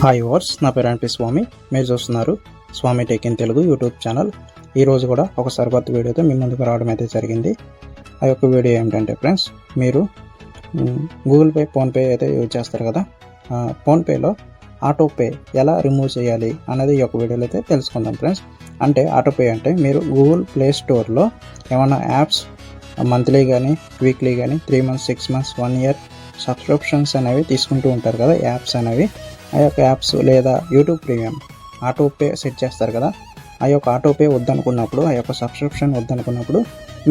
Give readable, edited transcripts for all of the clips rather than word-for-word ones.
Hi verse, నా పేరు ఎన్పి స్వామి. మీరు చూస్తున్నారు Swamy tech in Telugu YouTube channel. ఈరోజు కూడా ఒక సరికొత్త వీడియోతో మీ ముందుకు రావడం అయితే జరిగింది. ఆ యొక్క వీడియో ఏమిటంటే ఫ్రెండ్స్, మీరు గూగుల్ పే, ఫోన్పే అయితే యూజ్ చేస్తారు కదా. ఫోన్పేలో ఆటోపే ఎలా రిమూవ్ చేయాలి అనేది ఈ యొక్క వీడియోలో అయితే తెలుసుకుందాం ఫ్రెండ్స్. అంటే ఆటోపే అంటే మీరు గూగుల్ ప్లే స్టోర్లో ఏమైనా యాప్స్ మంత్లీ కానీ వీక్లీ కానీ 3 months 6 months 1 year సబ్స్క్రిప్షన్స్ అనేవి తీసుకుంటూ ఉంటారు కదా, యాప్స్ అనేవి. ఆ యొక్క యాప్స్ లేదా యూట్యూబ్ ప్రీమియం ఆటోపే సెట్ చేస్తారు కదా. ఆ యొక్క ఆటోపే వద్దనుకున్నప్పుడు, ఆ యొక్క సబ్స్క్రిప్షన్ వద్దనుకున్నప్పుడు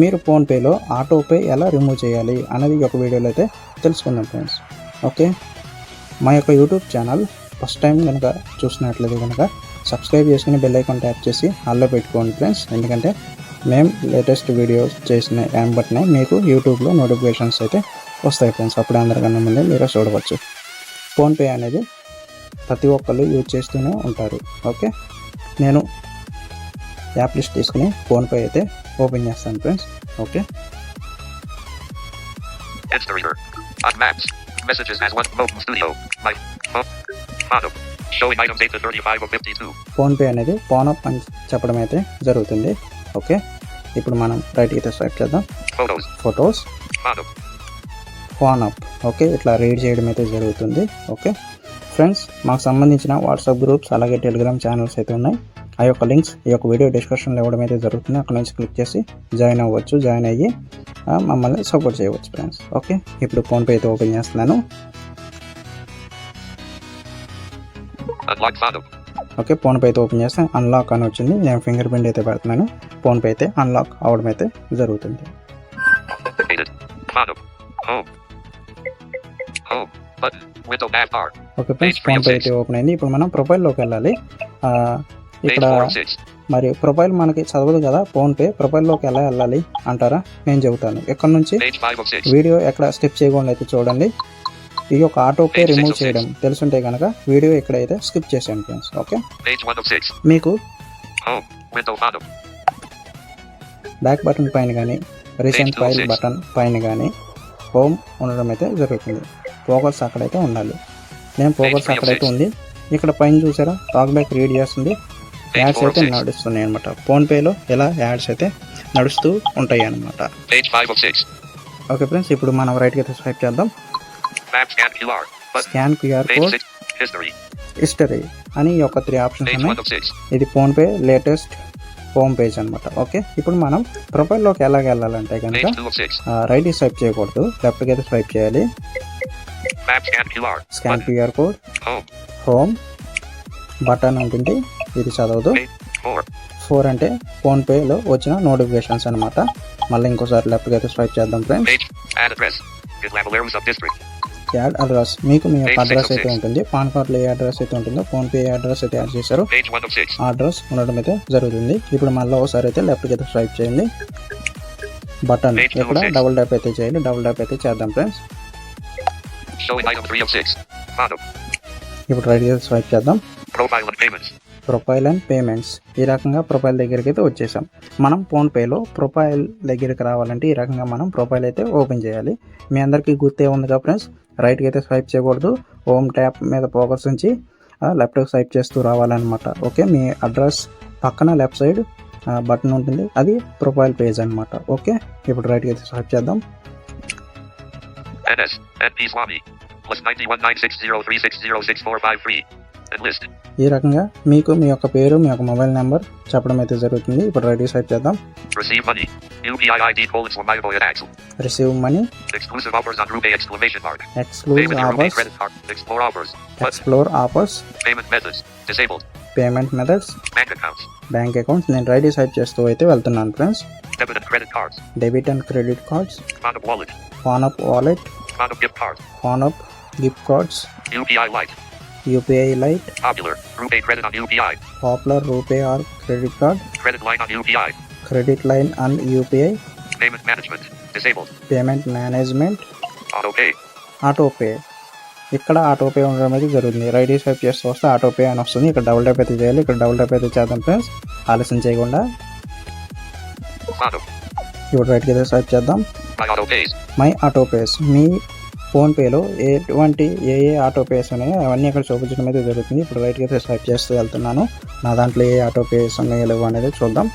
మీరు ఫోన్పేలో ఆటోపే ఎలా రిమూవ్ చేయాలి అనేది ఒక వీడియోలో అయితే తెలుసుకుందాం ఫ్రెండ్స్. ఓకే, మా యొక్క యూట్యూబ్ ఛానల్ ఫస్ట్ టైం కనుక చూసినట్లయితే కనుక సబ్స్క్రైబ్ చేసుకుని బెల్ ఐకాన్ ట్యాప్ చేసి ఆల్లో పెట్టుకోండి ఫ్రెండ్స్. ఎందుకంటే మేము లేటెస్ట్ వీడియోస్ చేసిన వెంబటనే మీకు యూట్యూబ్లో నోటిఫికేషన్స్ అయితే వస్తాయి ఫ్రెండ్స్. అప్పుడు అందరికన్నా ముందే మీరు చూడవచ్చు. ఫోన్పే అనేది ప్రతి ఒక్కళ్ళు యూజ్ చేస్తూనే ఉంటారు. ఓకే, నేను యాప్ లిస్ట్ తీసుకుని ఫోన్పే అయితే ఓపెన్ చేస్తాను ఫ్రెండ్స్. ఓకే, ఫోన్పే అనేది ఫోన్ అప్ అని చెప్పడం అయితే జరుగుతుంది. ఓకే, ఇప్పుడు మనం రైట్ అయితే స్వైప్ చేద్దాం. Photos phone up. ఓకే, ఇట్లా రీడ్ చేయడం అయితే జరుగుతుంది. ఓకే ఫ్రెండ్స్, మాకు సంబంధించిన వాట్సాప్ గ్రూప్స్ అలాగే టెలిగ్రామ్ ఛానల్స్ అయితే ఉన్నాయి. ఆ యొక్క లింక్స్ ఈ యొక్క వీడియో డిస్క్రిప్షన్లో ఇవ్వడం అయితే జరుగుతుంది. అక్కడ నుంచి క్లిక్ చేసి జాయిన్ అవ్వచ్చు. జాయిన్ అయ్యి మమ్మల్ని సపోర్ట్ చేయవచ్చు ఫ్రెండ్స్. ఓకే, ఇప్పుడు ఫోన్పే అయితే ఓపెన్ చేస్తున్నాను. ఓకే, ఫోన్పే అయితే ఓపెన్ చేస్తే అన్లాక్ అని వచ్చింది. నేను ఫింగర్ ప్రింట్ అయితే పెడుతున్నాను. ఫోన్పే అయితే అన్లాక్ అవ్వడం అయితే జరుగుతుంది. ఓకే ఫ్రెండ్స్, ఫోన్పే అయితే ఓపెన్ అయింది. ఇప్పుడు మనం ప్రొఫైల్లోకి వెళ్ళాలి. ఇక్కడ మరి ప్రొఫైల్ మనకి చదవదు కదా ఫోన్పే. ప్రొఫైల్లోకి ఎలా వెళ్ళాలి అంటారా? నేను చెబుతాను. ఇక్కడ నుంచి వీడియో ఎక్కడ స్కిప్ చేయకుండా అయితే చూడండి. ఈ యొక్క ఆటోపే రిమూవ్ చేయడం తెలుసుంటే కనుక వీడియో ఎక్కడైతే స్కిప్ చేసాను ఫ్రెండ్స్. ఓకే, మీకు బ్యాక్ బటన్ పైన కానీ రీసెంట్ ఫైల్ బటన్ పైన కానీ హోమ్ ఉండడం అయితే జరుగుతుంది. ఫోకస్ అక్కడైతే ఉండాలి. నేను ఫోకస్ అక్కడైతే ఉంది. ఇక్కడ పైన చూసారా, టాక్ బ్యాక్ రీడ్ చేస్తుంది. యాడ్స్ అయితే నడుస్తున్నాయి అనమాట. ఫోన్పేలో ఎలా యాడ్స్ అయితే నడుస్తూ ఉంటాయి అనమాట. ఓకే ఫ్రెండ్స్, ఇప్పుడు మనం రైట్కి అయితే స్వైప్ చేద్దాం. స్కాన్ క్యూఆర్ కోడ్, హిస్టరీ అని ఒక 3 ఆప్షన్స్ ఉన్నాయి. ఇది ఫోన్పే లేటెస్ట్ హోమ్ పేజ్ అనమాట. ఓకే, ఇప్పుడు మనం ప్రొఫైల్లోకి ఎలాగ వెళ్ళాలంటే కనుక రైట్ స్వైప్ చేయకూడదు, లెఫ్ట్కి అయితే స్వైప్ చేయాలి. Scan QR code, home button ఉంటుంది. ఇది చదవదు. 4 అంటే ఫోన్పేలో వచ్చిన నోటిఫికేషన్స్ అనమాట. మళ్ళీ ఇంకోసారి లెఫ్ట్కి అయితే స్వైప్ చేద్దాం ఫ్రెండ్స్. యాడ్ అడ్రస్, మీకు మీ యొక్క అడ్రస్ అయితే ఉంటుంది. పాన్ కార్డులో ఏ అడ్రస్ అయితే ఉంటుందో ఫోన్పే ఏ అడ్రస్ అయితే యాడ్ చేశారో ఆ అడ్రస్ ఉండడం అయితే జరుగుతుంది. ఇప్పుడు మళ్ళీ ఒకసారి అయితే లెఫ్ట్కి అయితే స్వైప్ చేయండి. బటన్ ఇక్కడ డబుల్ ట్యాప్ అయితే చేయండి. డబుల్ ట్యాప్ అయితే చేద్దాం ఫ్రెండ్స్. ఇప్పుడు రైట్ అయితే స్వైప్ చేద్దాం. Profile and payments. ఈ రకంగా ప్రొఫైల్ దగ్గరికి అయితే వచ్చేసాం. మనం ఫోన్పేలో ప్రొఫైల్ దగ్గరికి రావాలంటే ఈ రకంగా మనం ప్రొఫైల్ అయితే ఓపెన్ చేయాలి. మీ అందరికీ గుర్తే ఉంది కదా ఫ్రెండ్స్, రైట్కి అయితే స్వైప్ చేయకూడదు. హోమ్ ట్యాప్ మీద ఫోకస్ ఉంచి లెఫ్ట్కి స్వైప్ చేస్తూ రావాలన్నమాట. ఓకే, మీ అడ్రస్ పక్కన లెఫ్ట్ సైడ్ బటన్ ఉంటుంది, అది ప్రొఫైల్ పేజ్ అనమాట. ఓకే, ఇప్పుడు రైట్కి అయితే స్వైప్ చేద్దాం. ఈ రకంగా మీకు మీ యొక్క పేరు, మీ యొక్క మొబైల్ నెంబర్ చెప్పడం అయితే జరుగుతుంది. ఇప్పుడు రెడీ స్వైప్ చేద్దాం. Receive money, exclusive offers, explore offers, payment methods, bank accounts. నేను రెడీ స్వైప్ చేస్తూ అయితే వెళ్తున్నాను friends. Debit and credit cards, phone up wallet, phone up gift cards, UPI Lite, Popular Rupee credit on UPI, Popular Rupee or credit card, credit line on UPI, credit line on UPI, payment management disabled, payment management, auto pay. ఇక్కడ autopay ఉండడం అయితే జరుగుతుంది. Right swipe చేస్తూ వస్తే autopay అని వస్తుంది. ఇక్కడ double tap అయితే చేయాలి. ఇక్కడ డబుల్ ట్యాప్ అయితే చేద్దాం ఫ్రెండ్స్, ఆలస్యం చేయకుండా. ఇప్పుడు రైట్కి అయితే స్వైప్ చేద్దాం. మై ఆటోపేస్, మీ ఫోన్పేలో ఎటువంటి ఏ ఆటోపేస్ ఉన్నాయో అవన్నీ ఇక్కడ చూపించడం అయితే జరుగుతుంది. ఇప్పుడు రైట్కి అయితే స్వైప్ చేస్తూ వెళ్తున్నాను. నా దాంట్లో ఏ ఆటోపేస్ ఉన్నాయో లేవు అనేది చూద్దాం.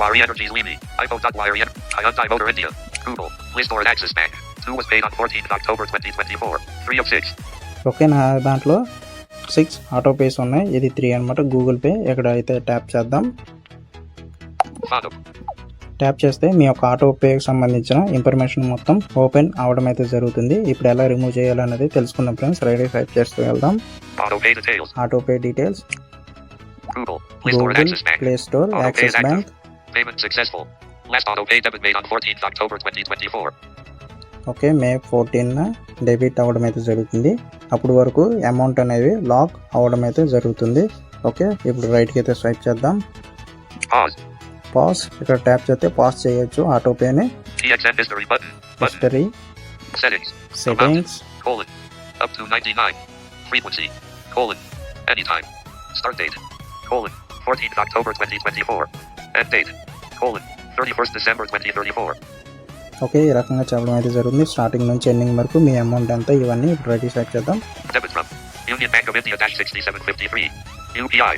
Wire Energies Limi, iPhone.Wire Hyundai Motor India, Google, List or Axis Bank. 2 was paid on 14th October 2024. 3 of 6. Okay, నా దాంట్లో 6 ఆటోపేస్ ఉన్నాయి. ఇది 3 అనమాట. గూగుల్ పే ఇక్కడ అయితే ట్యాప్ చేద్దాం. ట్యాప్ చేస్తే మీ యొక్క ఆటోపేకి సంబంధించిన ఇన్ఫర్మేషన్ మొత్తం ఓపెన్ అవడం అయితే జరుగుతుంది. ఇప్పుడు ఎలా రిమూవ్ చేయాలనేది తెలుసుకుందాం ఫ్రెండ్స్. రైట్ టైప్ చేస్తూ వెళ్దాం. Autopay details, Google, play store, axis bank. Payment successful. Last auto pay debit made on 14th October 2024. Okay, May 14న డెబిట్ అవ్వడం అయితే జరుగుతుంది. అప్పుడు వరకు అమౌంట్ అనేది లాక్ అవ్వడం అయితే జరుగుతుంది. ఓకే, ఇప్పుడు రైట్కి అయితే స్వైప్ చేద్దాం. పాస్ ఇక్కడ ట్యాప్ చేస్తే పాస్ చేయొచ్చు ఆటోపేని. History, settings, up to 99, frequency, anytime, start date, 14th October 2024, end date, 31st December 2034. Okay, ఈ రకంగా చెప్పడం అయితే జరుగుతుంది. స్టార్టింగ్ నుంచి ఎండింగ్ వరకు మీ అమౌంట్ ఎంత ఇవన్నీ ఇప్పుడు రెడీ సెట్ చేద్దాం. Debit from Union Bank of India -6753 UPI.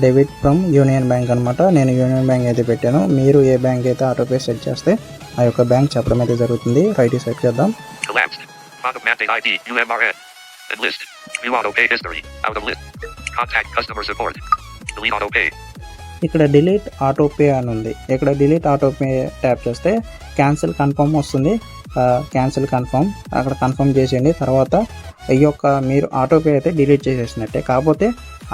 Debit from union bank అనమాట. నేను యూనియన్ బ్యాంక్ అయితే పెట్టాను. మీరు ఏ బ్యాంక్ అయితే ఆటోపే సెట్ చేస్తే ఆ యొక్క బ్యాంక్ చెప్పడం అయితే జరుగుతుంది. రైట్ సెట్ చేద్దాం. Collapsed. Bottom mandate ID UMRN. And list. View auto pay history. Out of list. Contact customer support. Delete auto pay. ఇక్కడ డిలీట్ ఆటోపే అని ఉంది. ఇక్కడ డిలీట్ ఆటోపే ట్యాప్ చేస్తే క్యాన్సిల్ కన్ఫర్మ్ వస్తుంది. క్యాన్సిల్ కన్ఫర్మ్ అక్కడ confirm చేసేయండి. తర్వాత ఈ యొక్క మీరు ఆటోపే అయితే డిలీట్ చేసేసినట్టే. కాకపోతే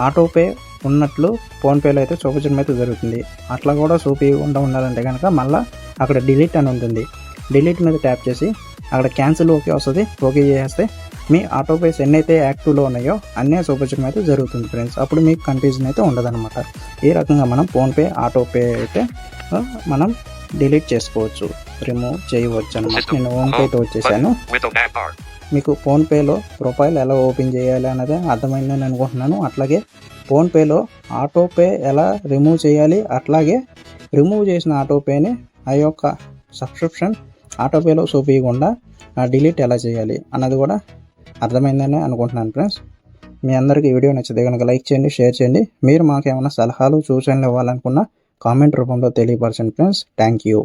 ఆటోపే ఉన్నట్లు ఫోన్పేలో అయితే చూపించడం అయితే జరుగుతుంది. అట్లా కూడా చూపించకుండా ఉండాలంటే కనుక మళ్ళీ అక్కడ డిలీట్ అని ఉంటుంది. డిలీట్ మీద ట్యాప్ చేసి అక్కడ క్యాన్సిల్ ఓకే వస్తుంది. ఓకే చేస్తే మీ ఆటోపేస్ ఎన్నైతే యాక్టివ్లో ఉన్నాయో అన్నీ చూపించడం అయితే జరుగుతుంది ఫ్రెండ్స్. అప్పుడు మీకు కన్ఫ్యూజన్ అయితే ఉండదన్నమాట. ఈ రకంగా మనం ఫోన్పే ఆటోపే అయితే మనం డిలీట్ చేసుకోవచ్చు, రిమూవ్ చేయవచ్చు అనమాట. నేను ఫోన్పేతో వచ్చేసాను. మీకు ఫోన్పేలో ప్రొఫైల్ ఎలా ఓపెన్ చేయాలి అన్నది అర్థమైందని అనుకుంటున్నాను. అట్లాగే ఫోన్పేలో ఆటోపే ఎలా రిమూవ్ చేయాలి, అట్లాగే రిమూవ్ చేసిన ఆటోపేని ఆ యొక్క సబ్స్క్రిప్షన్ ఆటోపేలో చూపించకుండా డిలీట్ ఎలా చేయాలి అన్నది కూడా అర్థమైందని అనుకుంటున్నాను ఫ్రెండ్స్. మీ అందరికీ వీడియో నచ్చితే కనుక లైక్ చేయండి, షేర్ చేయండి. మీరు మాకు ఏమైనా సలహాలు సూచనలు ఇవ్వాలనుకున్నా కామెంట్ రూపంలో తెలియపరచండి ఫ్రెండ్స్. Thank you.